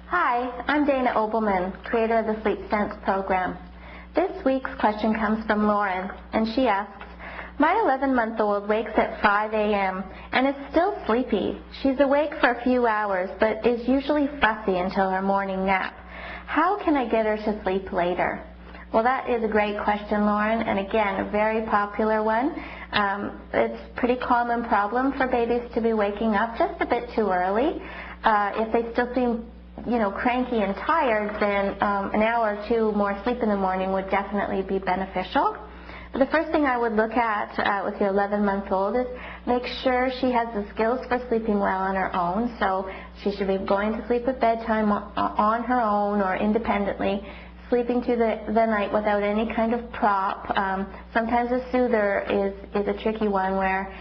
Hi, I'm Dana Obleman, creator of the Sleep Sense program. This week's question comes from Lauren, and she asks, my 11-month-old wakes at 5 a.m. and is still sleepy. She's awake for a few hours, but is usually fussy until her morning nap. How can I get her to sleep later? Well, that is a great question, Lauren, and again, a very popular one. It's a pretty common problem for babies to be waking up just a bit too early. If they still seem cranky and tired, then an hour or two more sleep in the morning would definitely be beneficial. But the first thing I would look at with your 11-month-old is make sure she has the skills for sleeping well on her own. So she should be going to sleep at bedtime on her own or independently, sleeping through the night without any kind of prop. Sometimes a soother is a tricky one where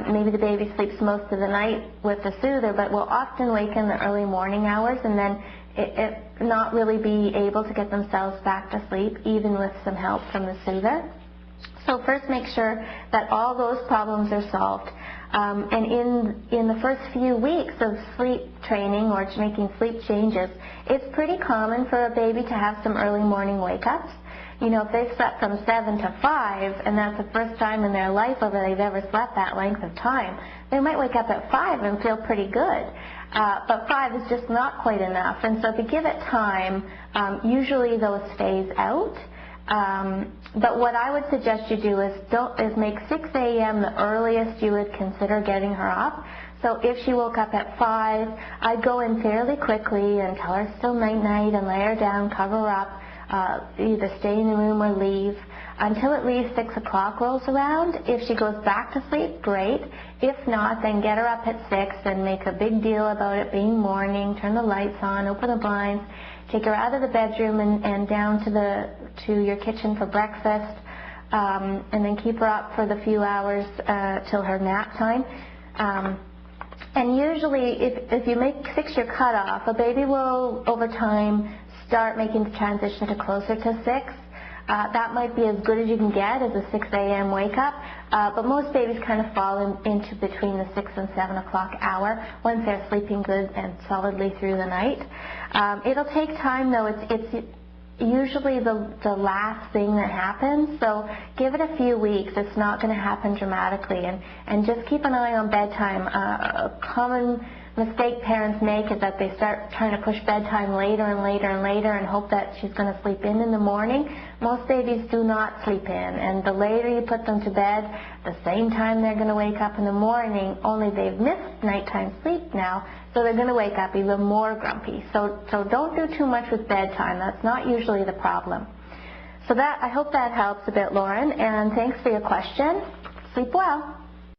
maybe the baby sleeps most of the night with the soother, but will often wake in the early morning hours and then it not really be able to get themselves back to sleep, even with some help from the soother. So first make sure that all those problems are solved. And in the first few weeks of sleep training or making sleep changes, it's pretty common for a baby to have some early morning wake-ups. If they've slept from 7 to 5, and that's the first time in their life that they've ever slept that length of time, they might wake up at 5 and feel pretty good. But 5 is just not quite enough. And so if you give it time, usually those phase out. But what I would suggest you do is make 6 a.m. the earliest you would consider getting her up. So if she woke up at 5, I'd go in fairly quickly and tell her still night-night and lay her down, cover her up, either stay in the room or leave until at least 6 o'clock rolls around. If she goes back to sleep, great. If not, then get her up at 6 and make a big deal about it being morning, turn the lights on, open the blinds, take her out of the bedroom and down to your kitchen for breakfast, and then keep her up for the few hours till her nap time. And usually, if you make 6 your cutoff, a baby will, over time, start making the transition to closer to 6. That might be as good as you can get as a 6 a.m. wake-up, but most babies kind of fall into between the 6 and 7 o'clock hour once they're sleeping good and solidly through the night. It'll take time, though. It's usually the last thing that happens, so give it a few weeks. It's not going to happen dramatically, and just keep an eye on bedtime. A common mistake parents make is that they start trying to push bedtime later and later and later and hope that she's going to sleep in the morning. Most babies do not sleep in, and the later you put them to bed, the same time they're going to wake up in the morning, only they've missed nighttime sleep now, so they're going to wake up even more grumpy. So don't do too much with bedtime. That's not usually the problem. So I hope that helps a bit, Lauren, and thanks for your question. Sleep well.